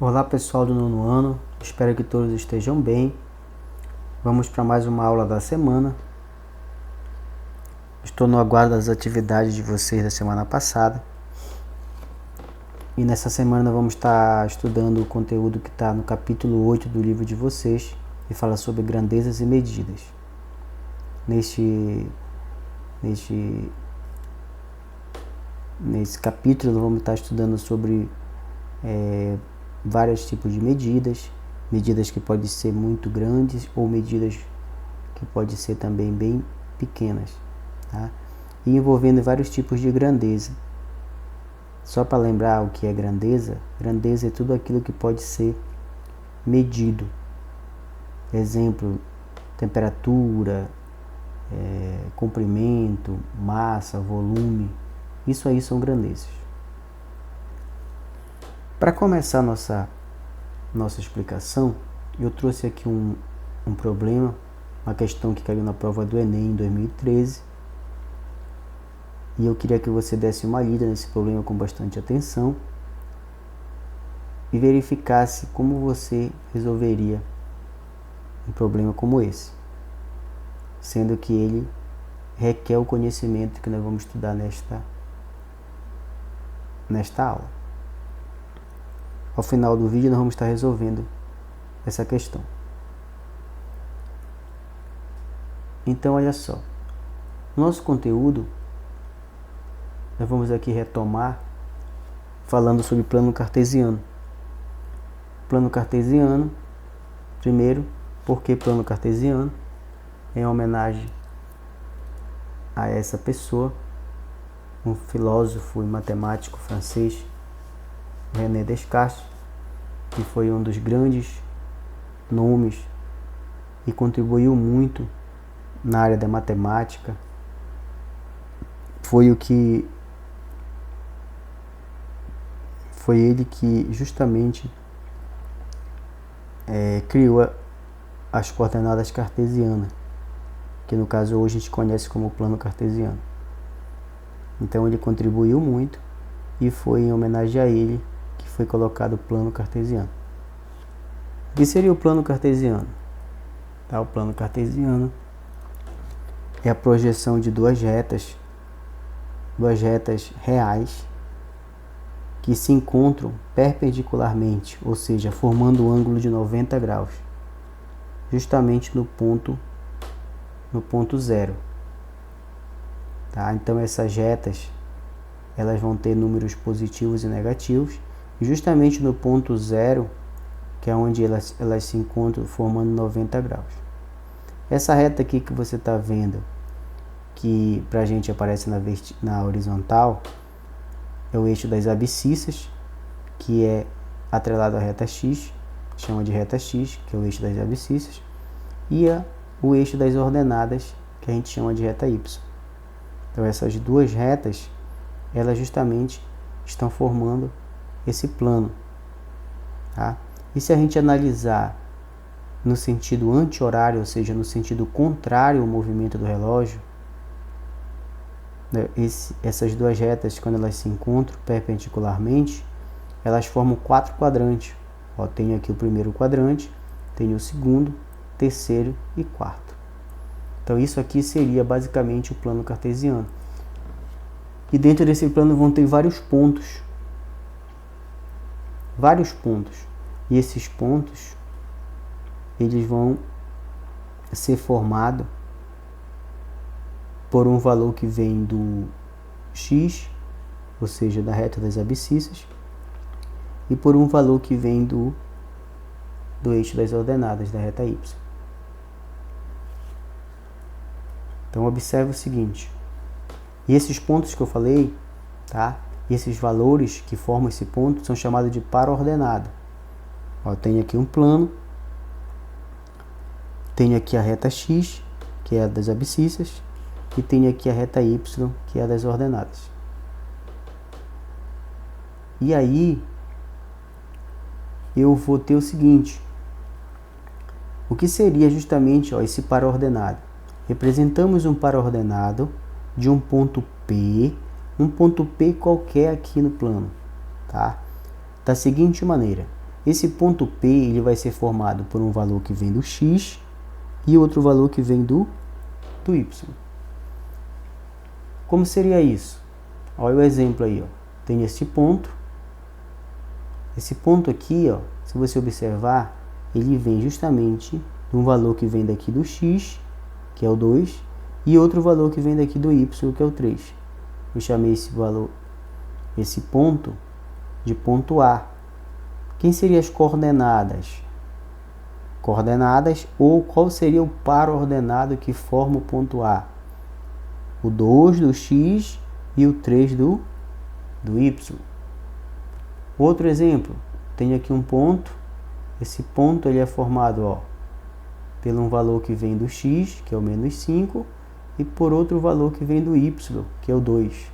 Olá pessoal do nono ano, espero que todos estejam bem. Vamos para mais uma aula da semana. Estou no aguardo das atividades de vocês da semana passada. E nessa semana vamos estar estudando o conteúdo que está no capítulo 8 do livro de vocês, que fala sobre grandezas e medidas. Nesse capítulo vamos estar estudando sobre vários tipos de medidas que podem ser muito grandes ou medidas que podem ser também bem pequenas, tá? E envolvendo vários tipos de grandeza. Só para lembrar o que é grandeza, grandeza é tudo aquilo que pode ser medido. Exemplo, temperatura, comprimento, massa, volume, isso aí são grandezas. Para começar nossa explicação, eu trouxe aqui um problema, uma questão que caiu na prova do Enem em 2013, e eu queria que você desse uma lida nesse problema com bastante atenção e verificasse como você resolveria um problema como esse, sendo que ele requer o conhecimento que nós vamos estudar nesta aula. Ao final do vídeo nós vamos estar resolvendo essa questão. Então olha só, nosso conteúdo nós vamos aqui retomar falando sobre plano cartesiano. Plano cartesiano, primeiro, por que plano cartesiano? Em homenagem a essa pessoa, um filósofo e matemático francês, René Descartes, que foi um dos grandes nomes e contribuiu muito na área da matemática. Foi ele que justamente criou as coordenadas cartesianas, que no caso hoje a gente conhece como plano cartesiano. Então ele contribuiu muito e foi em homenagem a ele que foi colocado o plano cartesiano. O que seria o plano cartesiano? O plano cartesiano é a projeção de duas retas reais que se encontram perpendicularmente, ou seja, formando um ângulo de 90 graus, justamente no ponto zero. Tá? Então essas retas elas vão ter números positivos e negativos, e justamente no ponto zero, que é onde elas se encontram formando 90 graus. Essa reta aqui que você está vendo, que para a gente aparece na horizontal, é o eixo das abscissas, que é atrelado à reta x, chama de reta x, que é o eixo das abscissas, e o eixo das ordenadas, que a gente chama de reta y. Então essas duas retas, elas justamente estão formando esse plano, tá? E se a gente analisar no sentido anti-horário, ou seja, no sentido contrário ao movimento do relógio, essas duas retas, quando elas se encontram perpendicularmente, elas formam 4 quadrantes. Tenho aqui o primeiro quadrante, tenho o segundo, terceiro e quarto. Então isso aqui seria basicamente o plano cartesiano. E dentro desse plano vão ter vários pontos. E esses pontos, eles vão ser formados por um valor que vem do x, ou seja, da reta das abscissas, e por um valor que vem do eixo das ordenadas, da reta y. Então observe o seguinte, e esses pontos que eu falei, tá? Esses valores que formam esse ponto são chamados de para-ordenada. Eu tenho aqui um plano, tenho aqui a reta x, que é a das abscissas, e tenho aqui a reta y, que é a das ordenadas. E aí, eu vou ter o seguinte, o que seria justamente esse para-ordenado? Representamos um para-ordenado de um ponto P qualquer aqui no plano, tá? Da seguinte maneira, Esse ponto P ele vai ser formado por um valor que vem do x e outro valor que vem do y. Como seria isso? Olha o exemplo aí, ó. Tem este ponto. Esse ponto aqui, ó, se você observar, ele vem justamente de um valor que vem daqui do x, que é o 2, e outro valor que vem daqui do y, que é o 3. Eu chamei esse valor, esse ponto, de ponto A. Quem seriam as coordenadas? Coordenadas, ou qual seria o par ordenado que forma o ponto A? O 2 do x e o 3 do y. Outro exemplo, tem aqui um ponto. Esse ponto ele é formado, ó, por um valor que vem do x, que é o menos 5, e por outro valor que vem do y, que é o 2.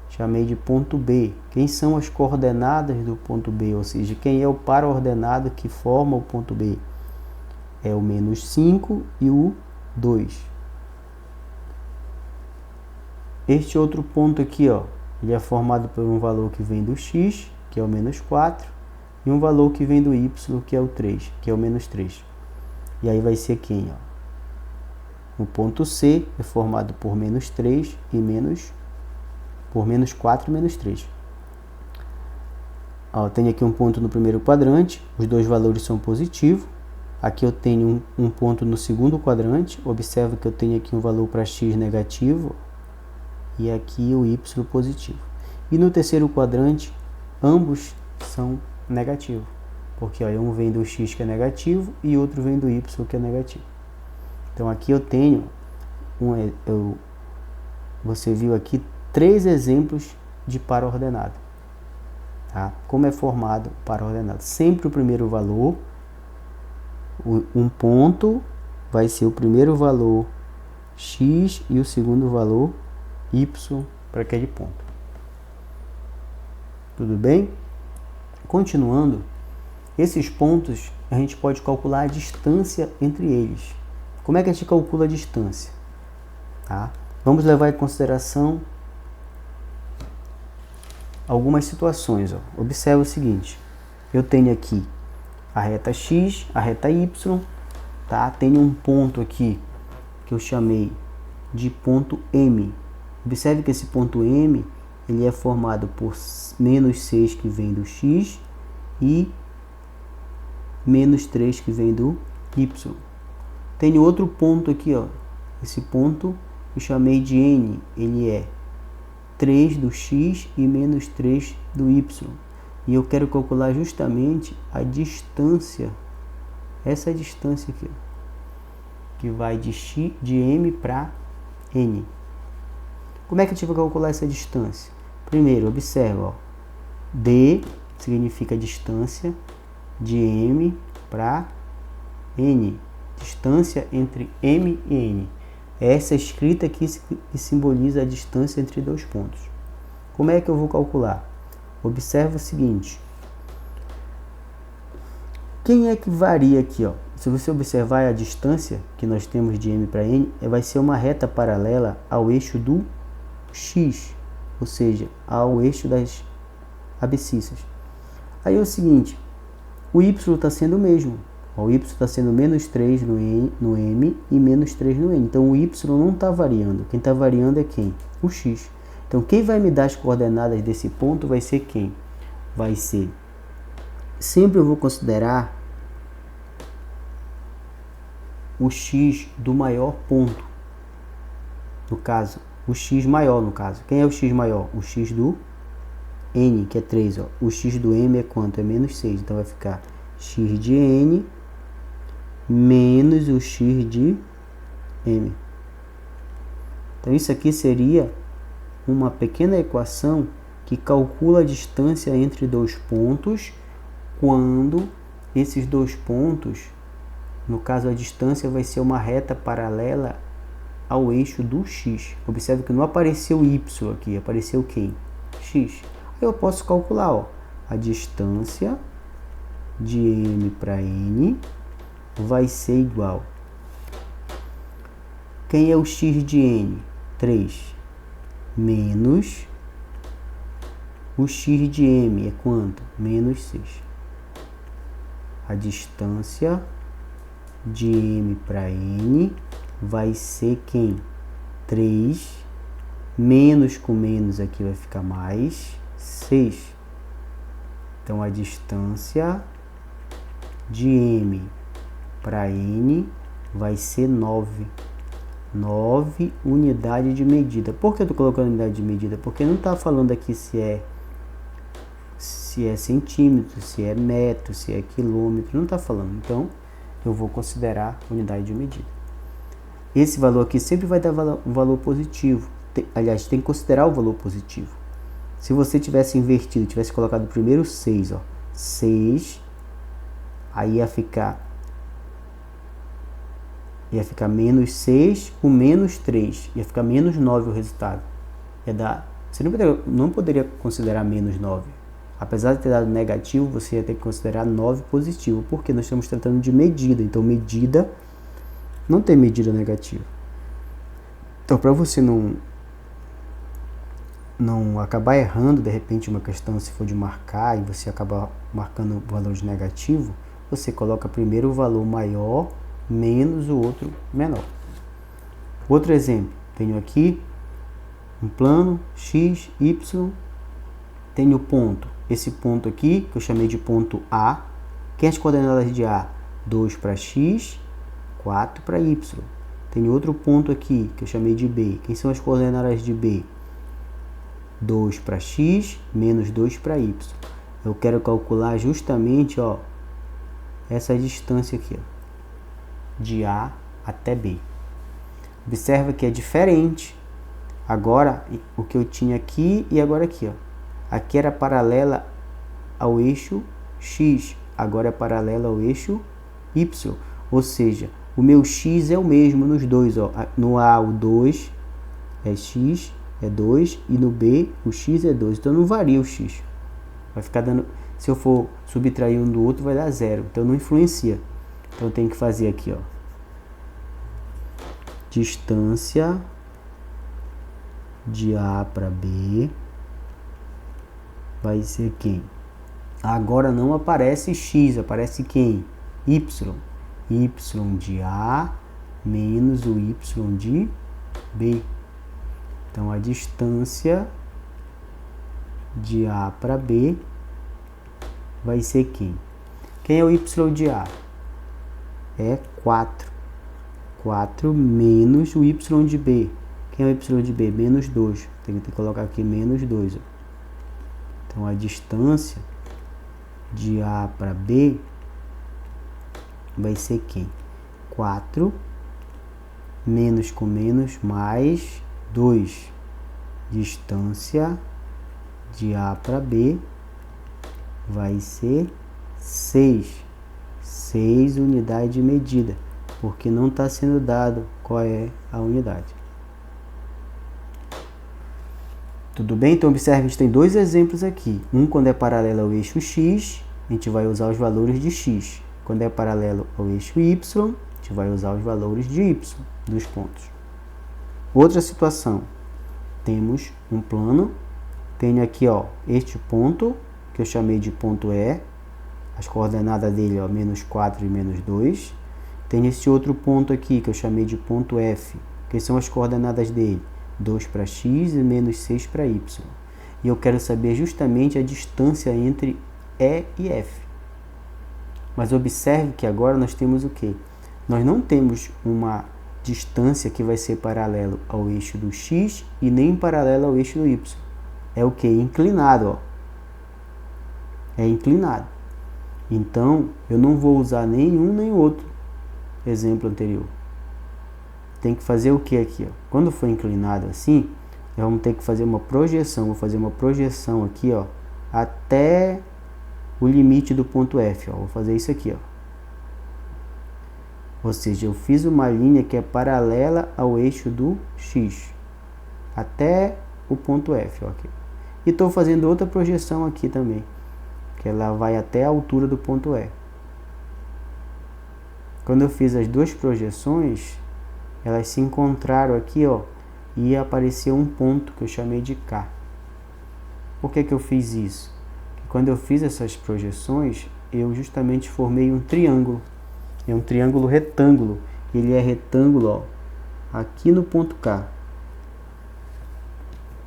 Chamei de ponto B. Quem são as coordenadas do ponto B? Ou seja, quem é o par ordenado que forma o ponto B? É o menos 5 e o 2. Este outro ponto aqui, ó, ele é formado por um valor que vem do x, que é o menos 4, e um valor que vem do y, que é o 3, que é o menos 3. E aí vai ser quem? Ó? O ponto C é formado por menos 3 e por menos 4 e menos 3. Ó, tem aqui um ponto no primeiro quadrante, os dois valores são positivos. Aqui eu tenho um ponto no segundo quadrante, observa que eu tenho aqui um valor para x negativo e aqui o y positivo. E no terceiro quadrante, ambos são negativos, porque ó, um vem do x que é negativo e outro vem do y que é negativo. Então aqui eu tenho, você viu aqui 3 exemplos de par ordenado. Tá? Como é formado o par ordenado? Sempre o primeiro valor, um ponto vai ser o primeiro valor x e o segundo valor y para aquele ponto. Tudo bem? Continuando, esses pontos a gente pode calcular a distância entre eles. Como é que a gente calcula a distância? Tá? Vamos levar em consideração algumas situações. Ó. Observe o seguinte, eu tenho aqui a reta x, a reta y, tá? Tenho um ponto aqui que eu chamei de ponto M. Observe que esse ponto M ele é formado por menos 6 que vem do x e menos 3 que vem do y. Tenho outro ponto aqui, ó. Esse ponto eu chamei de N, ele é 3 do x e menos 3 do y. E eu quero calcular justamente a distância, essa distância aqui, que vai de M para N. Como é que a gente vai calcular essa distância? Primeiro, observa, ó, D significa distância de M para N. Distância entre M e N. Essa escrita aqui que simboliza a distância entre dois pontos. Como é que eu vou calcular? Observa o seguinte. Quem é que varia aqui? Ó? Se você observar a distância que nós temos de M para N, vai ser uma reta paralela ao eixo do X, ou seja, ao eixo das abscissas. Aí é o seguinte, o Y está sendo o mesmo. O Y está sendo menos 3 no M e menos 3 no N. Então o Y não está variando. Quem está variando é quem? O X. Então quem vai me dar as coordenadas desse ponto vai ser quem? Vai ser... Sempre eu vou considerar o X do maior ponto. No caso, o X maior no caso. Quem é o X maior? O X do N, que é 3. Ó. O X do M é quanto? É menos 6. Então vai ficar X de N menos o X de M. Então isso aqui seria uma pequena equação que calcula a distância entre dois pontos quando esses dois pontos, no caso a distância vai ser uma reta paralela ao eixo do X. Observe que não apareceu Y aqui, apareceu quem? X. Aí eu posso calcular, ó, a distância de M para N vai ser igual. Quem é o X de N? 3. Menos o X de M é quanto? Menos 6. A distância de M para N vai ser quem? 3, menos com menos aqui vai ficar mais 6. Então, a distância de M para N vai ser 9. 9 unidades de medida. Por que eu estou colocando unidade de medida? Porque não está falando aqui se é centímetro, se é metro, se é quilômetro. Não está falando. Então, eu vou considerar unidade de medida. Esse valor aqui sempre vai dar um valor positivo. Aliás, tem que considerar o valor positivo. Se você tivesse invertido, tivesse colocado primeiro 6, ó, 6, aí ia ficar menos 6 com menos 3, ia ficar menos 9 o resultado. Você não poderia considerar menos 9. Apesar de ter dado negativo, você ia ter que considerar 9 positivo, porque nós estamos tratando de medida. Então, medida não tem medida negativa. Então, para você não acabar errando, de repente, uma questão, se for de marcar, e você acabar marcando valor de negativo, você coloca primeiro o valor maior, menos o outro menor. Outro exemplo, tenho aqui um plano x, y, tenho ponto. Esse ponto aqui, que eu chamei de ponto A, quem é as coordenadas de A? 2 para x, 4 para y. Tenho outro ponto aqui, que eu chamei de B. Quem são as coordenadas de B? 2 para x, menos 2 para y. Eu quero calcular justamente, ó, essa distância aqui, ó, de A até B. Observa que é diferente. Agora, o que eu tinha aqui e agora aqui, ó. Aqui era paralela ao eixo X, agora é paralela ao eixo Y. Ou seja, o meu X é o mesmo nos dois, ó. No A o 2 é X, é 2, e no B o X é 2. Então não varia o X. Vai ficar dando, se eu for subtrair um do outro vai dar 0. Então não influencia. Então eu tenho que fazer aqui, ó. Distância de A para B vai ser quem? Agora não aparece X, aparece quem? Y. Y de A menos o Y de B. Então, a distância de A para B vai ser quem? Quem é o Y de A? É 4. 4 menos o Y de B. Quem é o Y de B? Menos 2. Tem que colocar aqui menos 2. Ó. Então, a distância de A para B vai ser quem? 4 menos com menos mais 2. Distância de A para B vai ser 6. 6 unidades de medida, porque não está sendo dado qual é a unidade. Tudo bem? Então, observe, a gente tem dois exemplos aqui. Um, quando é paralelo ao eixo X, a gente vai usar os valores de X. Quando é paralelo ao eixo Y, a gente vai usar os valores de Y dos pontos. Outra situação. Temos um plano. Tenho aqui, ó, este ponto, que eu chamei de ponto E. As coordenadas dele, ó, menos 4 e menos 2. Tenho esse outro ponto aqui, que eu chamei de ponto F. Que são as coordenadas dele? 2 para x e menos 6 para y. E eu quero saber justamente a distância entre E e F. Mas observe que agora nós temos o quê? Nós não temos uma distância que vai ser paralelo ao eixo do x e nem paralelo ao eixo do y. É o que? Inclinado, ó. É inclinado. Então, eu não vou usar nenhum nem outro exemplo anterior. Tem que fazer o que aqui, ó? Quando for inclinado assim, nós vamos ter que fazer uma projeção. Vou fazer uma projeção aqui, ó, até o limite do ponto F, ó. Vou fazer isso aqui, ó. Ou seja, eu fiz uma linha que é paralela ao eixo do X, até o ponto F, ó, aqui. E estou fazendo outra projeção aqui também, que ela vai até a altura do ponto E. Quando eu fiz as duas projeções, elas se encontraram aqui, ó, e apareceu um ponto que eu chamei de K. Por que que eu fiz isso? Porque quando eu fiz essas projeções, eu justamente formei um triângulo. É um triângulo retângulo. Ele é retângulo, ó, aqui no ponto K.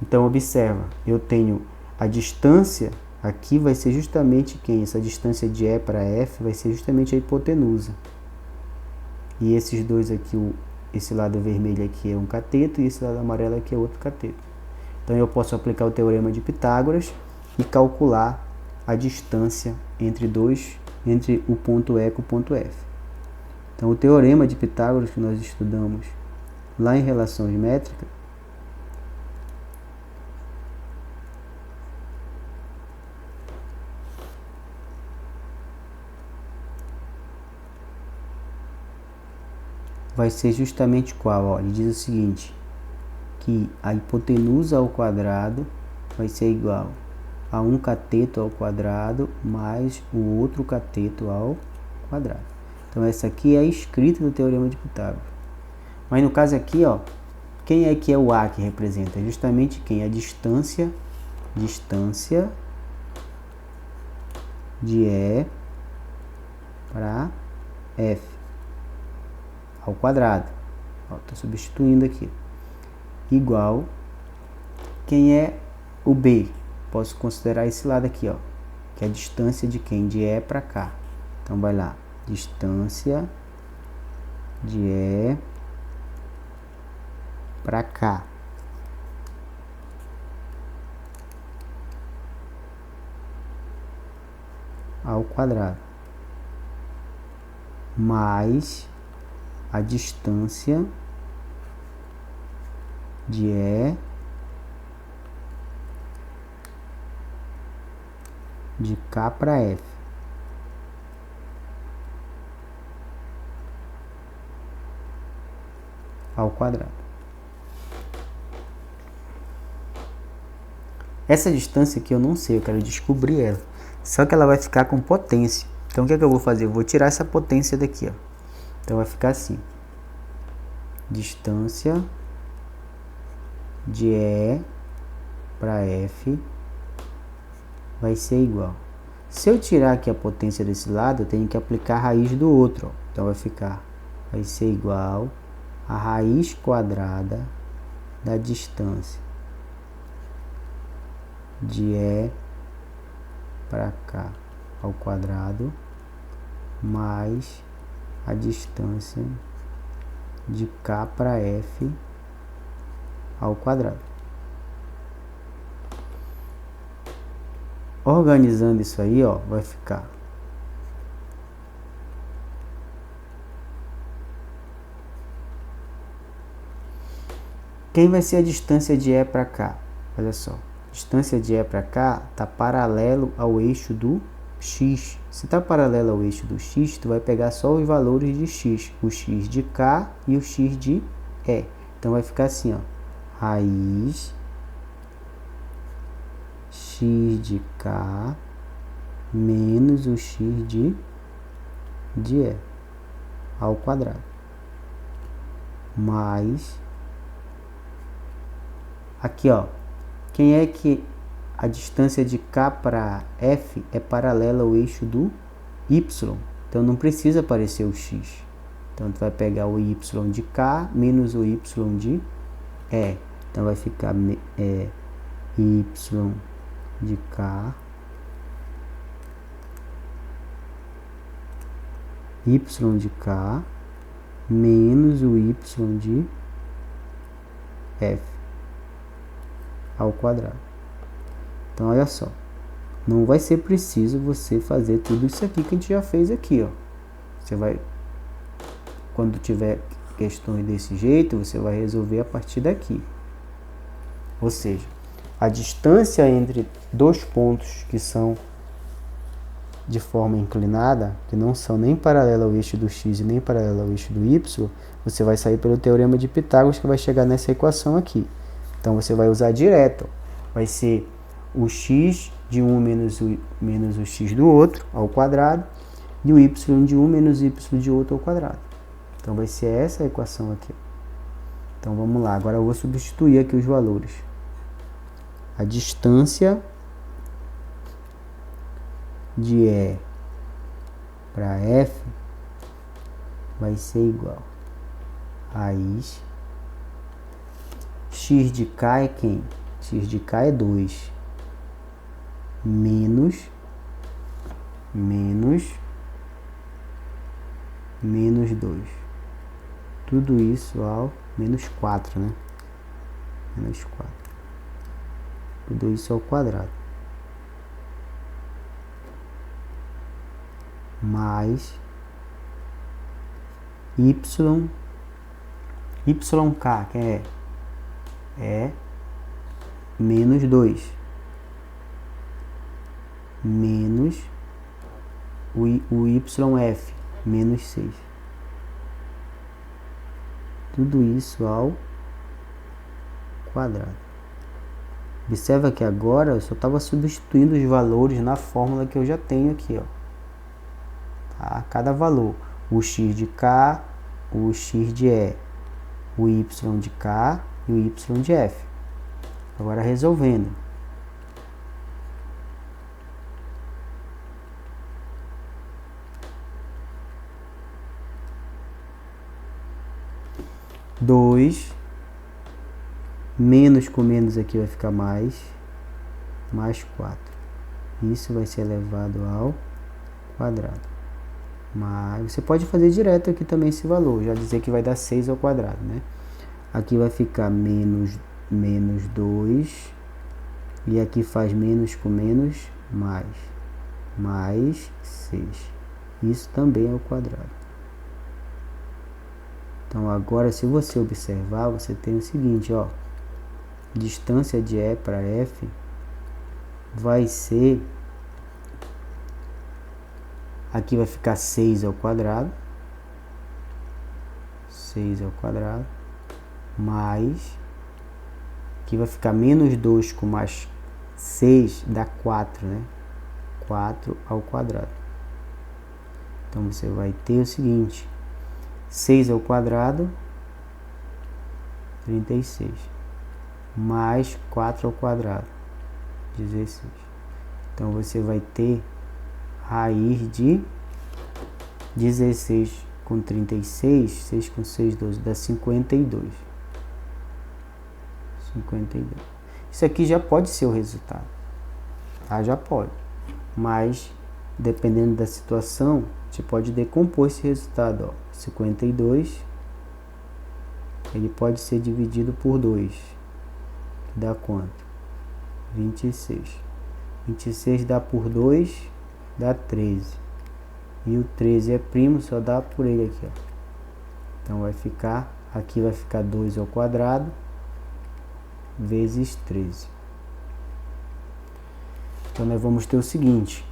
Então, observa, eu tenho a distância, aqui vai ser justamente quem? Essa distância de E para F vai ser justamente a hipotenusa. E esses dois aqui, esse lado vermelho aqui é um cateto e esse lado amarelo aqui é outro cateto. Então, eu posso aplicar o teorema de Pitágoras e calcular a distância entre o ponto E com o ponto F. Então, o teorema de Pitágoras que nós estudamos lá em relações métricas, vai ser justamente qual? Ó, ele diz o seguinte, que a hipotenusa ao quadrado vai ser igual a um cateto ao quadrado mais o outro cateto ao quadrado. Então, essa aqui é a escrita do teorema de Pitágoras. Mas no caso aqui, ó, quem é que é o A que representa? É justamente quem? A distância de E para F ao quadrado. Estou substituindo aqui. Igual, quem é o B? Posso considerar esse lado aqui, ó, que é a distância de quem? De E para cá. Então, vai lá. Distância de E para cá. Ao quadrado. Mais a distância de E de K para F. Ao quadrado. Essa distância aqui eu não sei, eu quero descobrir ela. Só que ela vai ficar com potência. Então, o que é que eu vou fazer? Eu vou tirar essa potência daqui, ó. Então, vai ficar assim. Distância de E para F vai ser igual. Se eu tirar aqui a potência desse lado, eu tenho que aplicar a raiz do outro, ó. Então, vai ser igual a raiz quadrada da distância de E para cá ao quadrado mais a distância de K para F ao quadrado. Organizando isso aí, ó, vai ficar quem vai ser a distância de E para cá? Olha só, a distância de E para cá está paralelo ao eixo do X. Se está paralelo ao eixo do X, tu vai pegar só os valores de X, o X de K e o X de E. Então, vai ficar assim, ó, raiz X de K menos o X de E ao quadrado. Mais, aqui, ó, quem é que a distância de K para F é paralela ao eixo do Y. Então, não precisa aparecer o X. Então, tu vai pegar o Y de K menos o Y de E. Então, vai ficar Y de K menos o Y de F ao quadrado. Então, olha só, não vai ser preciso você fazer tudo isso aqui que a gente já fez aqui, ó. Você vai, quando tiver questões desse jeito, você vai resolver a partir daqui. Ou seja, a distância entre dois pontos que são de forma inclinada, que não são nem paralela ao eixo do X e nem paralela ao eixo do Y, você vai sair pelo teorema de Pitágoras, que vai chegar nessa equação aqui. Então, você vai usar direto. Vai ser o x de um menos o x do outro ao quadrado e o y de um menos o y de outro ao quadrado. Então, vai ser essa a equação aqui. Então, vamos lá. Agora, eu vou substituir aqui os valores. A distância de E para f vai ser igual a raiz. X de k é quem? X de k é 2 menos 2. Tudo isso ao menos 4, né? Menos 4. Tudo isso ao quadrado. Mais yk, que é menos 2. Menos o YF, menos 6. Tudo isso ao quadrado. Observa que agora eu só estava substituindo os valores na fórmula que eu já tenho aqui, ó. Tá? Cada valor. O x de k, o x de e, o y de k e o y de f. Agora resolvendo. Dois menos com menos aqui vai ficar mais 4. Isso vai ser elevado ao quadrado. Mas você pode fazer direto aqui também esse valor, já dizer que vai dar 6 ao quadrado, né? Aqui vai ficar menos 2, e aqui faz menos com menos, mais 6. Isso também é o quadrado. Então agora, se você observar, você tem o seguinte, ó. Distância de E para F vai ser... Aqui vai ficar 6 ao quadrado. 6 ao quadrado. Mais... Aqui vai ficar menos 2 com mais 6, dá 4, né? 4 ao quadrado. Então você vai ter o seguinte... 6 ao quadrado, 36. Mais 4 ao quadrado, 16. Então você vai ter raiz de 16 com 36, 6 com 6, 12, dá 52. 52. Isso aqui já pode ser o resultado, tá? Já pode. Mas, dependendo da situação, você pode decompor esse resultado, ó. 52, ele pode ser dividido por 2, que dá quanto? 26. 26 dá por 2, dá 13. E o 13 é primo, só dá por ele aqui, ó. Então vai ficar, aqui vai ficar 2 ao quadrado, vezes 13. Então nós vamos ter o seguinte,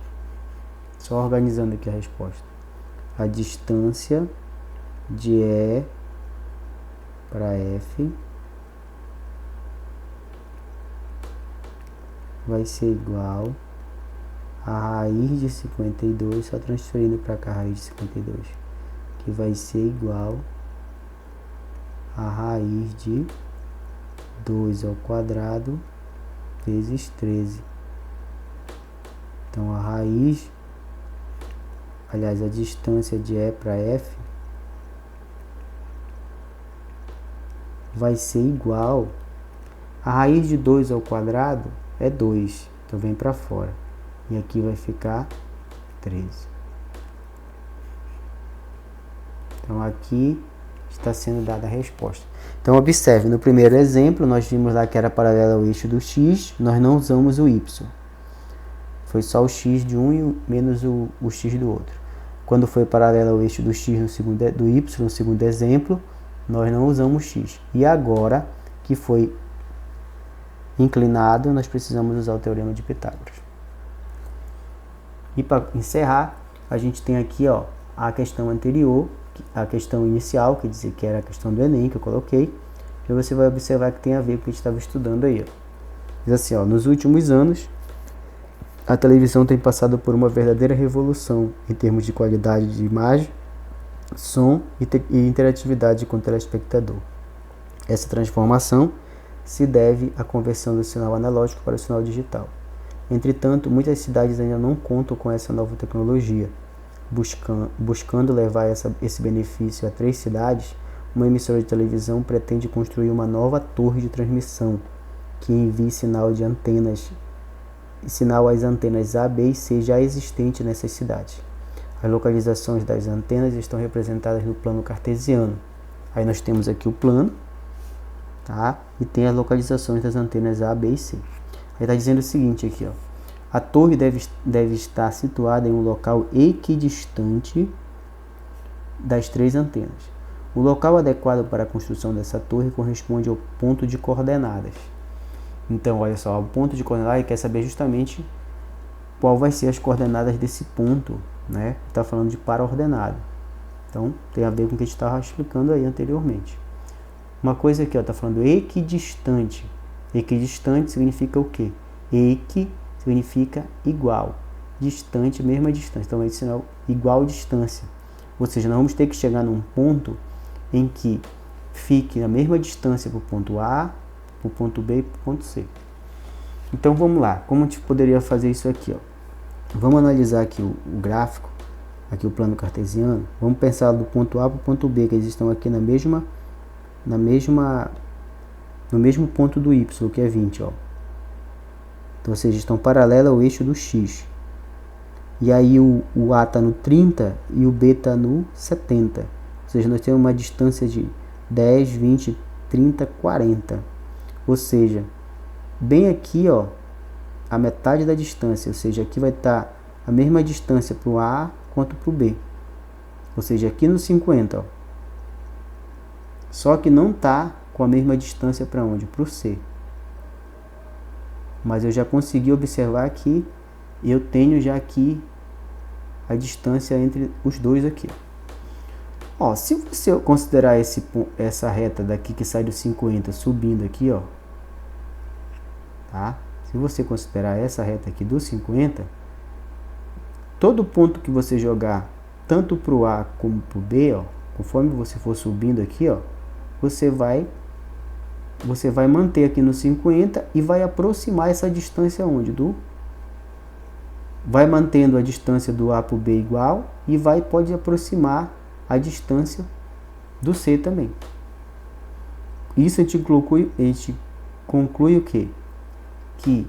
só organizando aqui a resposta. A distância de E para F vai ser igual a raiz de 52, só transferindo para cá a raiz de 52, que vai ser igual a raiz de 2 ao quadrado vezes 13. Então a raiz, aliás, a distância de E para F vai ser igual a raiz de 2 ao quadrado é 2, então vem para fora. E aqui vai ficar 13. Então aqui está sendo dada a resposta. Então observe, no primeiro exemplo nós vimos lá que era paralelo ao eixo do x, nós não usamos o y. Foi só o x de um e menos o x do outro. Quando foi paralelo ao eixo do x do y, no segundo exemplo, nós não usamos x. E agora que foi inclinado, nós precisamos usar o teorema de Pitágoras. E para encerrar, a gente tem aqui, ó, a questão anterior, a questão inicial, que dizia que era a questão do Enem, que eu coloquei. E você vai observar que tem a ver com o que a gente estava estudando aí, ó. Diz assim, ó, nos últimos anos, a televisão tem passado por uma verdadeira revolução em termos de qualidade de imagem, som e interatividade com o telespectador. Essa transformação se deve à conversão do sinal analógico para o sinal digital. Entretanto, muitas cidades ainda não contam com essa nova tecnologia. buscando levar esse benefício a 3 cidades, uma emissora de televisão pretende construir uma nova torre de transmissão que envie sinal às antenas A, B e C já existentes nessas cidades. As localizações das antenas estão representadas no plano cartesiano. Aí nós temos aqui o plano, tá? E tem as localizações das antenas A, B e C. Aí está dizendo o seguinte aqui, ó. A torre deve estar situada em um local equidistante das 3 antenas. O local adequado para a construção dessa torre corresponde ao ponto de coordenadas. Então, olha só, o ponto de coordenadas quer saber justamente qual vai ser as coordenadas desse ponto, né? Está falando de para-ordenado. Então, tem a ver com o que a gente estava explicando aí anteriormente. Uma coisa aqui, está falando equidistante. Equidistante significa o quê? Equi significa igual. Distante, mesma distância. Então, esse sinal igual distância. Ou seja, nós vamos ter que chegar num ponto em que fique a mesma distância para o ponto A, para o ponto B e para o ponto C. Então, vamos lá. Como a gente poderia fazer isso aqui? Ó? Vamos analisar aqui o gráfico, aqui o plano cartesiano. Vamos pensar do ponto A para o ponto B, que eles estão aqui no mesmo ponto do Y, que é 20. Ó. Então, ou seja, estão paralelos ao eixo do X. E aí o A está no 30 e o B está no 70. Ou seja, nós temos uma distância de 10, 20, 30, 40. Ou seja, bem aqui, ó, a metade da distância. Ou seja, aqui vai estar a mesma distância para o A quanto para o B. Ou seja, aqui no 50. Ó. Só que não está com a mesma distância para onde? Para o C. Mas eu já consegui observar que eu tenho já aqui a distância entre os dois aqui. Ó, se você considerar essa reta daqui que sai do 50 subindo aqui, ó, tá? Se você considerar essa reta aqui do 50, todo ponto que você jogar, tanto para o A como para o B, ó, conforme você for subindo aqui, ó, você vai manter aqui no 50 e vai aproximar essa distância onde? Vai mantendo a distância do A para o B igual e pode aproximar a distância do C também. Isso a gente conclui o quê? Que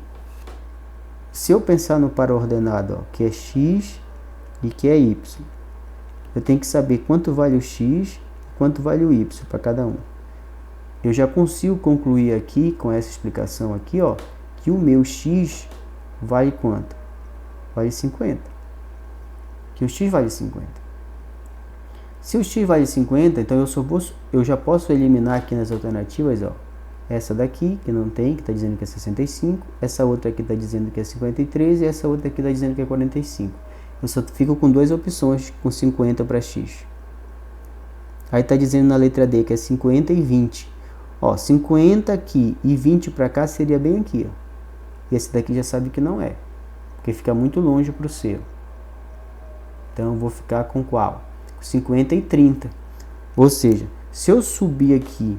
se eu pensar no para-ordenado, ó, que é X e que é Y, eu tenho que saber quanto vale o X e quanto vale o Y para cada um. Eu já consigo concluir aqui, com essa explicação aqui, ó, que o meu X vale quanto? Vale 50. Que o X vale 50. Se o X vale 50, então eu já posso eliminar aqui nas alternativas, ó, essa daqui, que não tem, que está dizendo que é 65, essa outra aqui está dizendo que é 53 e essa outra aqui está dizendo que é 45. Eu só fico com 2 opções com 50 para X. Aí está dizendo na letra D que é 50 e 20. Ó, 50 aqui e 20 para cá seria bem aqui, ó. E esse daqui já sabe que não é, porque fica muito longe para o C. Então eu vou ficar com qual? 50 e 30. Ou seja, se eu subir aqui,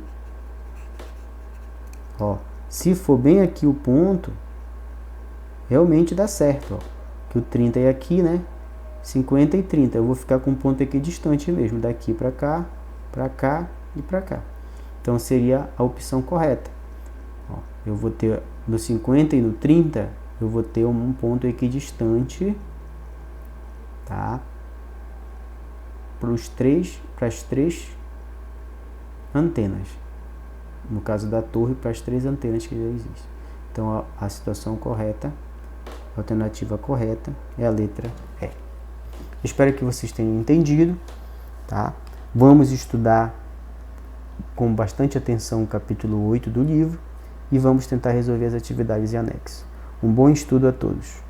ó, se for bem aqui o ponto, realmente dá certo, ó. Que o 30 é aqui, né? 50 e 30. Eu vou ficar com um ponto aqui distante mesmo, daqui para cá e para cá. Então seria a opção correta. Ó, eu vou ter no 50 e no 30, eu vou ter um ponto equidistante, tá? Para as três antenas. No caso da torre, para as 3 antenas que já existem. Então a situação correta, a alternativa correta é a letra E. Espero que vocês tenham entendido, tá? Vamos estudar com bastante atenção o capítulo 8 do livro e vamos tentar resolver as atividades em anexo. Um bom estudo a todos!